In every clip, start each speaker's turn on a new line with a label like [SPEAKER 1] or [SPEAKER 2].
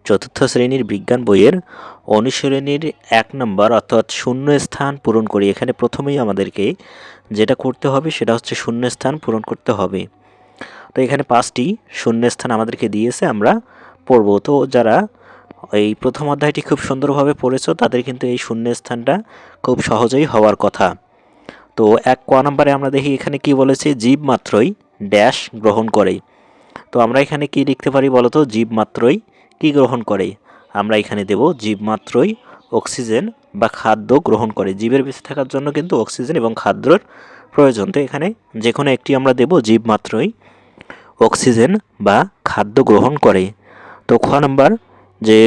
[SPEAKER 1] চতুর্থ শ্রেণীর বিজ্ঞান বইয়ের অনুশীলনীর 1 নম্বর অর্থাৎ শূন্যস্থান পূরণ করি। এখানে প্রথমেই আমাদেরকে যেটা করতে হবে সেটা হচ্ছে শূন্যস্থান পূরণ করতে হবে। তো এখানে 5টি শূন্যস্থান আমাদেরকে দিয়েছে, আমরা পড়ব। তো যারা এই প্রথম অধ্যায়টি খুব সুন্দরভাবে পড়েছো তাদের কিন্তু এই শূন্যস্থানটা খুব সহজেই হওয়ার কথা। তো 1 ক নম্বরে আমরা দেখি এখানে কি বলেছে, জীব মাত্রই ড্যাশ গ্রহণ করে। তো আমরা এখানে কি লিখতে পারি বলতো, জীব মাত্রই কি গ্রহণ করে? আমরা এখানে দেব জীব মাত্রই অক্সিজেন বা খাদ্য গ্রহণ করে। জীবের বেঁচে থাকার জন্য কিন্তু অক্সিজেন এবং খাদ্যর প্রয়োজন। তো এখানে যে কোনো একটি আমরা দেব জীব মাত্রই অক্সিজেন বা খাদ্য গ্রহণ করে। তো খ নম্বর যে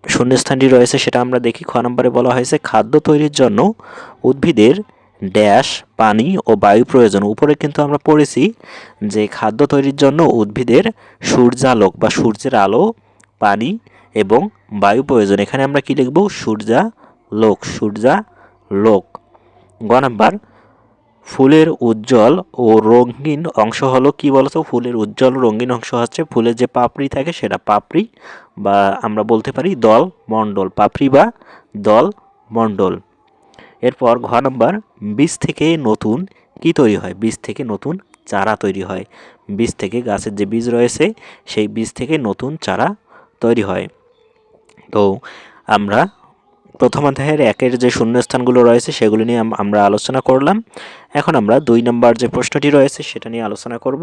[SPEAKER 1] শূন্যস্থানটি রয়েছে সেটা আমরা দেখি। খ নম্বরে বলা হয়েছে খাদ্য তৈরির জন্য উদ্ভিদের ড্যাশ পানি ও বায়ু প্রয়োজন। উপরে কিন্তু আমরা পড়েছি যে খাদ্য তৈরির জন্য উদ্ভিদের সূর্যালোক বা সূর্যের আলো, পানি এবং বায়ু প্রয়োজন। এখানে আমরা কি লিখব, সূর্যালোক, সূর্যালোক। গ নাম্বার ফুলের উজ্জ্বল ও রঙিন অংশ হলো কি বলতো, ফুলের উজ্জ্বল রঙিন অংশ হচ্ছে ফুলের যে পাপড়ি থাকে সেটা পাপড়ি, বা আমরা বলতে পারি দল মণ্ডল, পাপড়ি বা দল মণ্ডল। এরপর ঘ নম্বর বীজ থেকে নতুন কি তৈরি হয়? বীজ থেকে নতুন চারা তৈরি হয়। বীজ থেকে, গাছের যে বীজ রয়েছে সেই বীজ থেকে নতুন চারা তৈরি হয়। তো আমরা প্রথম অধ্যায়ের 1-এর যে শূন্যস্থানগুলো রয়েছে সেগুলো নিয়ে আমরা আলোচনা করলাম। এখন আমরা 2 নম্বর যে প্রশ্নটি রয়েছে সেটা নিয়ে আলোচনা করব।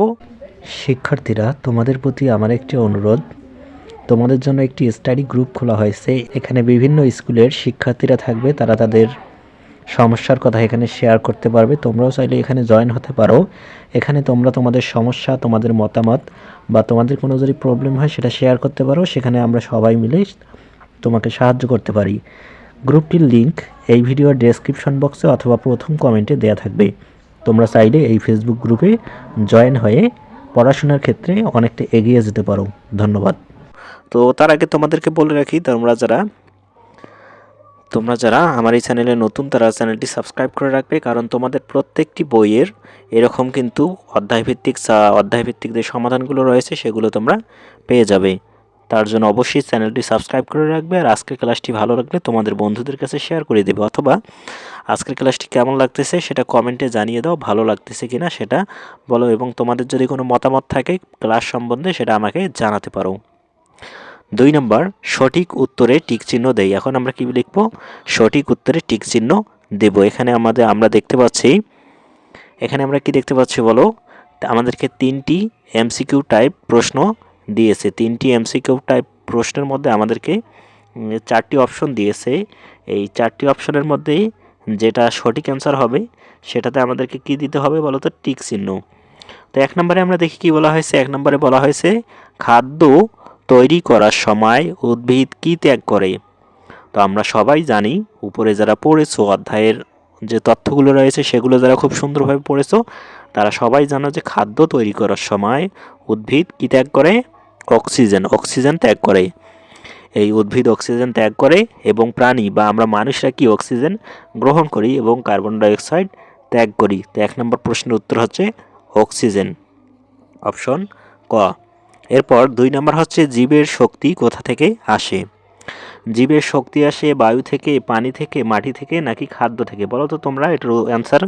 [SPEAKER 1] শিক্ষার্থীরা, তোমাদের প্রতি আমার একটি অনুরোধ, তোমাদের জন্য একটি স্টাডি গ্রুপ খোলা হয়েছে। এখানে বিভিন্ন স্কুলের শিক্ষার্থীরা থাকবে, তারা তাদের সমস্যার কথা এখানে শেয়ার করতে পারবে। তোমরাও চাইলে এখানে জয়েন হতে পারো। এখানে তোমরা তোমাদের সমস্যা, তোমাদের মতামত বা তোমাদের কোনো যদি প্রবলেম হয় সেটা শেয়ার করতে পারো। সেখানে আমরা সবাই মিলে তোমাকে সাহায্য করতে পারি। গ্রুপটির লিংক এই ভিডিওর ডেসক্রিপশন বক্সে অথবা প্রথম কমেন্টে দেওয়া থাকবে। তোমরা চাইলে এই ফেসবুক গ্রুপে জয়েন হয়ে পড়াশোনার ক্ষেত্রে অনেকটা এগিয়ে যেতে পারো। ধন্যবাদ। তো তার আগে তোমাদেরকে বলে রাখি, তোমরা যারা আমার এই চ্যানেলে নতুন তারা চ্যানেলটি সাবস্ক্রাইব করে রাখবে, কারণ তোমাদের প্রত্যেকটি বইয়ের এরকম কিন্তু অধ্যায়ভিত্তিক যে সমাধানগুলো রয়েছে সেগুলো তোমরা পেয়ে যাবে। তার জন্য অবশ্যই চ্যানেলটি সাবস্ক্রাইব করে রাখবে। আর আজকের ক্লাসটি ভালো লাগলে তোমাদের বন্ধুদের কাছে শেয়ার করে দেবে, অথবা আজকের ক্লাসটি কেমন লাগতেছে সেটা কমেন্টে জানিয়ে দাও, ভালো লাগতেছে কিনা সেটা বলো, এবং তোমাদের যদি কোনো মতামত থাকে ক্লাস সম্বন্ধে সেটা আমাকে জানাতে পারো। 2 নম্বর সঠিক উত্তরে টিক চিহ্ন দেই। এখন আমরা কি লিখব, সঠিক উত্তরে টিক চিহ্ন দেব। এখানে আমরা দেখতে পাচ্ছি, এখানে আমরা কি দেখতে পাচ্ছি বলো, আমাদেরকে 3টি এমসিকিউ টাইপ প্রশ্ন দিয়েছে। 3টি এমসিকিউ টাইপ প্রশ্নের মধ্যে আমাদেরকে 4টি অপশন দিয়েছে। এই 4টি অপশনের মধ্যেই যেটা সঠিক অ্যান্সার হবে সেটাতে আমাদেরকে কি দিতে হবে বলো তো, টিক চিহ্ন। তো 1 নম্বরে আমরা দেখি কি বলা হয়েছে। 1 নম্বরে বলা হয়েছে খাদ্য তৈরি করার সময় উদ্ভিদ কি ত্যাগ করে? তো আমরা সবাই জানি, উপরে যারা পড়েছো অধ্যায়ের যে তথ্যগুলো রয়েছে সেগুলো যারা খুব সুন্দরভাবে পড়েছো তারা সবাই জানো যে খাদ্য তৈরি করার সময় উদ্ভিদ কি ত্যাগ করে? অক্সিজেন ত্যাগ করে। এই উদ্ভিদ অক্সিজেন ত্যাগ করে এবং প্রাণী বা আমরা মানুষরা কি অক্সিজেন গ্রহণ করি এবং কার্বন ডাইঅক্সাইড ত্যাগ করি। তো 1 নম্বর প্রশ্নের উত্তর হচ্ছে অক্সিজেন, অপশন ক। এরপর 2 নম্বর হচ্ছে জীবের শক্তি কোথা থেকে আসে? জীবের শক্তি আসে বায়ু থেকে, পানি থেকে, মাটি থেকে নাকি খাদ্য থেকে? বলো তো তোমরা, এটার অ্যান্সার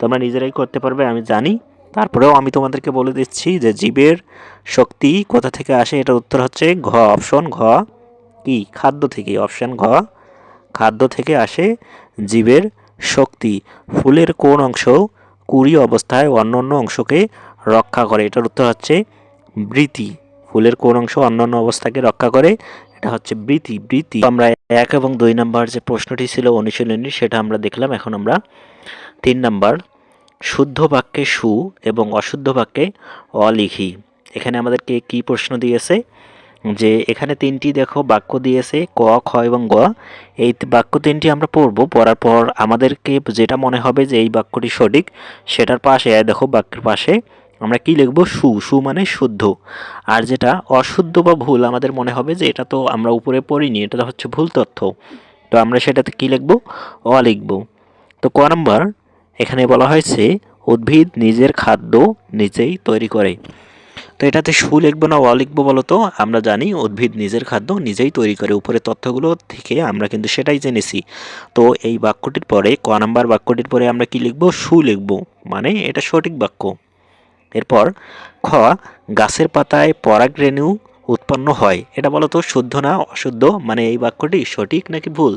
[SPEAKER 1] তোমরা নিজেরাই করতে পারবে আমি জানি, তারপরেও আমি তোমাদেরকে বলে দিচ্ছি যে জীবের শক্তি কোথা থেকে আসে। এটার উত্তর হচ্ছে ঘ, অপশন ঘ, কি খাদ্য থেকে। অপশন ঘ, খাদ্য থেকে আসে জীবের শক্তি। ফুলের কোন অংশ কুঁড়ি অবস্থায় অন্যান্য অংশকে রক্ষা করে? এটার উত্তর হচ্ছে বৃতি। ফুলের কোন অংশ অন্যান্য অবস্থাকে রক্ষা করে? এটা হচ্ছে বৃতি। আমরা 1 এবং 2 নম্বর যে প্রশ্নটি ছিল অনুশীলনী সেটা আমরা দেখলাম। এখন আমরা 3 নম্বর শুদ্ধ বাক্যে সু এবং অশুদ্ধ বাক্যে অ লিখি। এখানে আমাদেরকে কি প্রশ্ন দিয়েছে, যে এখানে 3টি দেখো বাক্য দিয়েছে, ক, খ এবং গ। এই বাক্য 3টি আমরা পড়ার পর আমাদেরকে যেটা মনে হবে যে এই বাক্যটি সঠিক সেটার পাশে দেখো, বাক্যের পাশে আমরা কি লিখব, সু মানে শুদ্ধ। আর যেটা অশুদ্ধ বা ভুল আমাদের মনে হবে যে এটা তো আমরা উপরে পড়িনি, এটা তো হচ্ছে ভুল তথ্য, তো আমরা সেটাতে কি লিখব, অ লিখব। তো ক নম্বর এখানে বলা হয়েছে উদ্ভিদ নিজের খাদ্য নিজেই তৈরি করে। তো তো এটাতে সু লিখবো না অ লিখবো বলো তো? আমরা জানি উদ্ভিদ নিজের খাদ্য নিজেই তৈরি করে। উপরের তথ্যগুলো থেকে আমরা কিন্তু সেটাই জেনেছি। তো এই বাক্যটির পরে ক নাম্বার বাক্যটির পরে আমরা কি লিখবো? সু লিখবো, মানে এটা সঠিক বাক্য। এরপর খ, গাছের পাতায় পরাগরেণু উৎপন্ন হয়। এটা বলো তো শুদ্ধ না অশুদ্ধ? মানে এই বাক্যটি সঠিক নাকি ভুল?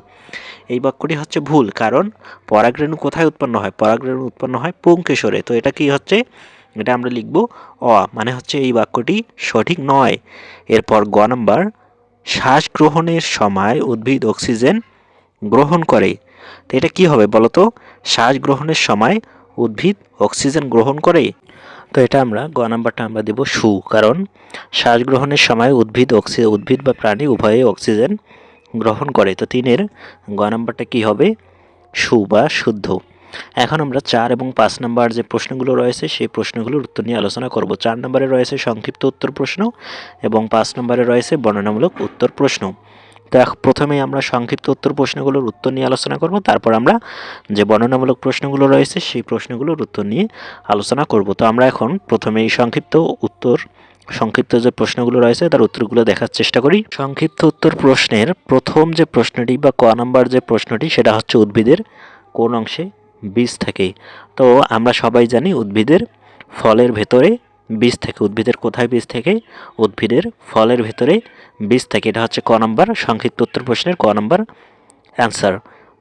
[SPEAKER 1] এই বাক্যটি হচ্ছে ভুল, কারণ পরাগরেণু কোথায় উৎপন্ন হয়? পরাগরেণু উৎপন্ন হয় পুংকেশরে। তো এটা কি হচ্ছে? এটা আমরা লিখব অ, মানে হচ্ছে এই বাক্যটি সঠিক নয়। এরপর গ নাম্বার, শ্বাস গ্রহণের সময় উদ্ভিদ অক্সিজেন গ্রহণ করে। তো এটা কি হবে বলো তো? শ্বাস গ্রহণের সময় উদ্ভিদ অক্সিজেন গ্রহণ করে। তো এটা আমরা গ নাম্বারটা আমরা দেব সু, কারণ শ্বাস গ্রহণের সময় উদ্ভিদ বা প্রাণী উভয়ে অক্সিজেন গ্রহণ করে। তো 3-এর গ নাম্বারটা কি হবে? সু বা শুদ্ধ। এখন আমরা 4 এবং 5 নাম্বার যে প্রশ্নগুলো রয়েছে সেই প্রশ্নগুলোর উত্তর নিয়ে আলোচনা করব। 4 নম্বরে রয়েছে সংক্ষিপ্ত উত্তর প্রশ্ন এবং 5 নম্বরে রয়েছে বর্ণনামূলক উত্তর প্রশ্ন। তো প্রথমেই আমরা সংক্ষিপ্ত উত্তর প্রশ্নগুলোর উত্তর নিয়ে আলোচনা করব, তারপর আমরা যে বর্ণনামূলক প্রশ্নগুলো রয়েছে সেই প্রশ্নগুলোর উত্তর নিয়ে আলোচনা করব। তো আমরা এখন প্রথমে এই সংক্ষিপ্ত যে প্রশ্নগুলো রয়েছে তার উত্তরগুলো দেখার চেষ্টা করি। সংক্ষিপ্ত উত্তর প্রশ্নের প্রথম যে প্রশ্নটি বা ক নাম্বার যে প্রশ্নটি, সেটা হচ্ছে উদ্ভিদের কোন অংশে বীজ থাকে? তো আমরা সবাই জানি উদ্ভিদের ফলের ভেতরে বীজ থাকে। উদ্ভিদের কোথায় বীজ থাকে? উদ্ভিদের ফলের ভেতরে বীজ থাকে। এটা হচ্ছে ক নাম্বার সংক্ষিপ্ত উত্তর প্রশ্নের ক নাম্বার অ্যান্সার।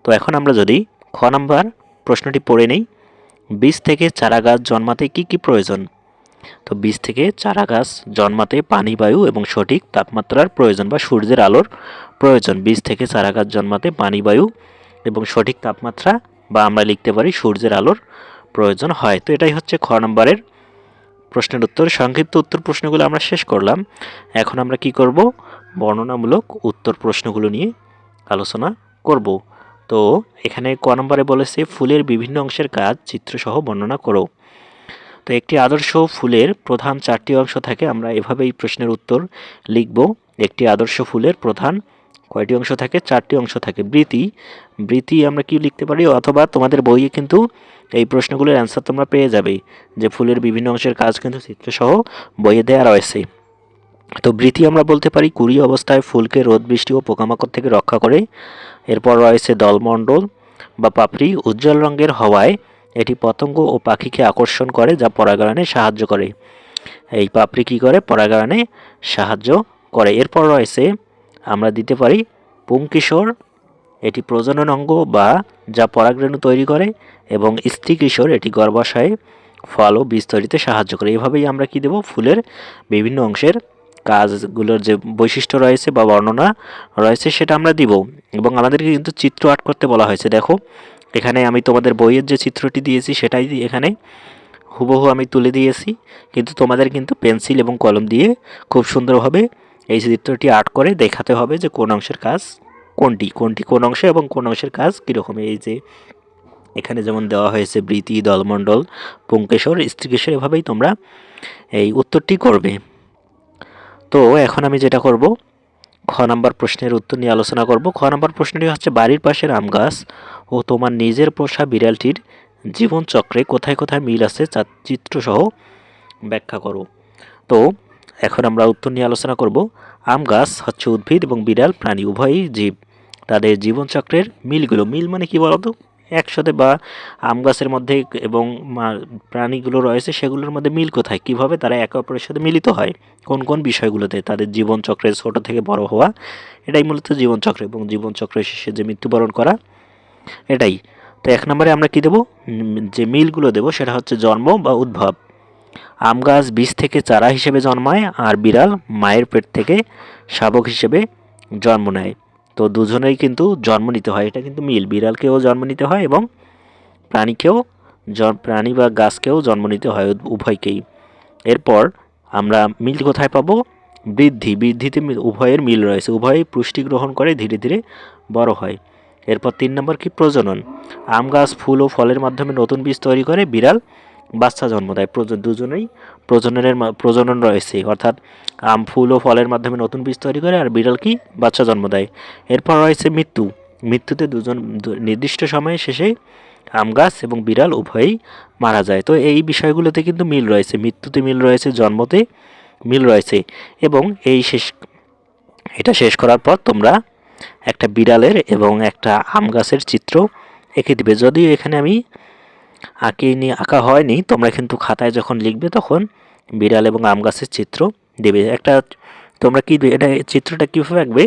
[SPEAKER 1] তো এখন আমরা যদি খ নাম্বার প্রশ্নটি পড়ে নেই, বীজ থেকে চারা গাছ জন্মাতে কি কি প্রয়োজন? তো বীজ থেকে চারা গাছ জন্মাতে পানি, বায়ু এবং সঠিক তাপমাত্রার প্রয়োজন বা সূর্যের আলোর প্রয়োজন। বীজ থেকে চারা গাছ জন্মাতে পানি, বায়ু এবং সঠিক তাপমাত্রা বা আমরা লিখতে পারি সূর্যের আলোর প্রয়োজন হয়। তো এটাই হচ্ছে খ নম্বরের প্রশ্নের উত্তর। সংক্ষিপ্ত উত্তর প্রশ্নগুলো আমরা শেষ করলাম। এখন আমরা কি করব? বর্ণনামূলক উত্তর প্রশ্নগুলো নিয়ে আলোচনা করব। তো এখানে ক নম্বরে বলেছে ফুলের বিভিন্ন অংশের কাজ চিত্রসহ বর্ণনা করো। তো একটি আদর্শ ফুলের প্রধান 4টি অংশ থাকে। আমরা এভাবেই প্রশ্নের উত্তর লিখব। একটি আদর্শ ফুলের প্রধান কয়টি অংশ থাকে? 4টি অংশ থাকে। বৃতি আমরা কি লিখতে পারি? অথবা তোমাদের বইয়ে কিন্তু এই প্রশ্নগুলোর অ্যান্সার তোমরা পেয়ে যাবে, যে ফুলের বিভিন্ন অংশের কাজ কিন্তু চিত্রসহ বইয়ে দেওয়া রয়েছে। তো বৃতি আমরা বলতে পারি কুঁড়ি অবস্থায় ফুলকে রোদ, বৃষ্টি ও পোকামাকড় থেকে রক্ষা করে। এরপর রয়েছে দলমণ্ডল বা পাপড়ি, উজ্জ্বল রঙের হওয়ায় এটি পতঙ্গ ও পাখিকে আকর্ষণ করে, যা পরাগায়নে সাহায্য করে। এই পাপড়ি কী করে? পরাগায়নে সাহায্য করে। এরপর রয়েছে আমরা দিতে পারি পুংকিশোর, এটি প্রজনন অঙ্গ বা যা পরাগরেণু তৈরি করে, এবং স্ত্রী কিশোর, এটি গর্ভাশয়ে ফল ও বীজ তৈরিতে সাহায্য করে। এভাবেই আমরা কি দেব? ফুলের বিভিন্ন অংশের কাজগুলোর যে বৈশিষ্ট্য রয়েছে বা বর্ণনা রয়েছে সেটা আমরা দিব। এবং আমাদেরকে কিন্তু চিত্র আর্ট করতে বলা হয়েছে। দেখো এখানে আমি তোমাদের বইয়ের যে চিত্রটি দিয়েছি সেটাই এখানে হুবহু আমি তুলে দিয়েছি, কিন্তু তোমাদের কিন্তু পেন্সিল এবং কলম দিয়ে খুব সুন্দরভাবে এই চিত্রটি আর্ট করে দেখাতে হবে যে কোন অংশের কাজ কোন অংশে এবং কোন অংশের কাজ কীরকম। এই যে এখানে যেমন দেওয়া হয়েছে বৃতি, দলমণ্ডল, পুংকেশর, স্ত্রীকেশর, এভাবেই তোমরা এই উত্তরটি করবে। তো এখন আমি যেটা করব, খ নাম্বার প্রশ্নের উত্তর নিয়ে আলোচনা করব। খ নাম্বার প্রশ্নটি হচ্ছে বাড়ির পাশের আম গাছ ও তোমার নিজের পোষা বিড়ালটির জীবনচক্রে কোথায় কোথায় মিল আছে চিত্রসহ ব্যাখ্যা করো। তো এখন আমরা উত্তর নিয়ে আলোচনা করব। আম গাছ হচ্ছে উদ্ভিদ এবং বিড়াল প্রাণী উভয়ই জীব। তাদের জীবনচক্রের মিল মানে কি বলতো? একসাথে বা আম গাছের মধ্যে এবং প্রাণীগুলো রয়েছে সেগুলোর মধ্যে মিল কোথায়, কিভাবে তারা একে অপরের সাথে মিলিত হয়, কোন কোন বিষয়গুলোতে? তাদের জীবনচক্রে ছোট থেকে বড় হওয়া, এটাই মূলত জীবনচক্র, এবং জীবনচক্রের শেষে যে মৃত্যুবরণ করা, এটাই। তো 1 নম্বরে আমরা কি দেব? যে মিলগুলো দেব সেটা হচ্ছে জন্ম বা উদ্ভব। আম গাছ বীজ থেকে চারা হিসেবে জন্মায়, আর বিড়াল মায়ের পেট থেকে শাবক হিসেবে জন্ম নেয়। তো দুজনেই কিন্তু জন্ম নিতে হয়, এটা কিন্তু মিল। বিড়ালকেও জন্ম নিতে হয় এবং প্রাণী বা গাছকেও জন্ম নিতে হয়, উভয়কেই। এরপর আমরা মিল কোথায় পাবো? বৃদ্ধিতে উভয়ের মিল রয়েছে, উভয়ই পুষ্টি গ্রহণ করে ধীরে ধীরে বড় হয়। এরপর 3 নম্বর কি? প্রজনন। আম গাছ ফুল ও ফলের মাধ্যমে নতুন বীজ তৈরি করে, বিড়াল বাচ্চা জন্ম দেয়। দুজনেই প্রজনন রয়েছে, অর্থাৎ আম ফুল ও ফলের মাধ্যমে নতুন বীজ তৈরি করে আর বিড়াল কি? বাচ্চা জন্ম দেয়। এরপর রয়েছে মৃত্যুতে নির্দিষ্ট সময়ে শেষে আম গাছ এবং বিড়াল উভয়ই মারা যায়। তো এই বিষয়গুলোতে কিন্তু মিল রয়েছে, মৃত্যুতে মিল রয়েছে, জন্মতে মিল রয়েছে। এবং এটা শেষ করার পর তোমরা একটা বিড়ালের এবং একটা আম গাছের চিত্র এঁকে দিবে। যদিও এখানে আমি আঁকা হয়নি, তোমরা কিন্তু খাতায় যখন লিখবে তখন বিড়াল এবং আম গাছের চিত্র দেবে। তোমরা কি এটা চিত্রটা কীভাবে আঁকবে,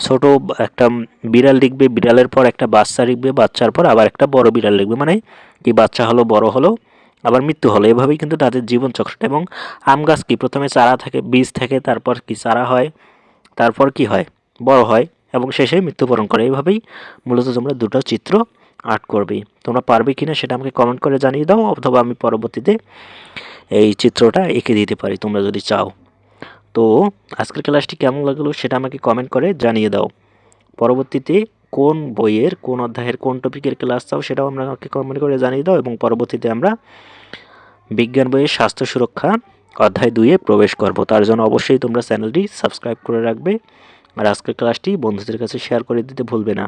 [SPEAKER 1] ছোট একটা বিড়াল লিখবে, বিড়ালের পর একটা বাচ্চা লিখবে, বাচ্চার পর আবার একটা বড় বিড়াল লিখবে, মানে কি বাচ্চা হলো, বড় হলো, আবার মৃত্যু হলো। এভাবেই কিন্তু তাদের জীবন চক্রটা। এবং আম গাছ কি প্রথমে চারা থাকে, বীজ থাকে, তারপর কি চারা হয়, তারপর কি হয়, বড় হয় এবং শেষে মৃত্যুবরণ করে। এইভাবেই মূলত তোমরা দুটো চিত্র আর্ট করবে। তোমরা পারবে কিনা সেটা আমাকে কমেন্ট করে জানিয়ে দাও, অথবা আমি পরবর্তীতে এই চিত্রটা এঁকে দিতে পারি তোমরা যদি চাও। তো আজকের ক্লাসটি কেমন লাগলো সেটা আমাকে কমেন্ট করে জানিয়ে দাও। পরবর্তীতে কোন বইয়ের কোন অধ্যায়ের কোন টপিকের ক্লাস চাও সেটাও আমাকে কমেন্ট করে জানিয়ে দাও। এবং পরবর্তীতে আমরা বিজ্ঞান বইয়ের স্বাস্থ্য সুরক্ষা অধ্যায় 2-এ প্রবেশ করব। তার জন্য অবশ্যই তোমরা চ্যানেলটি সাবস্ক্রাইব করে রাখবে, আর আজকের ক্লাসটি বন্ধুদের কাছে শেয়ার করে দিতে ভুলবে না।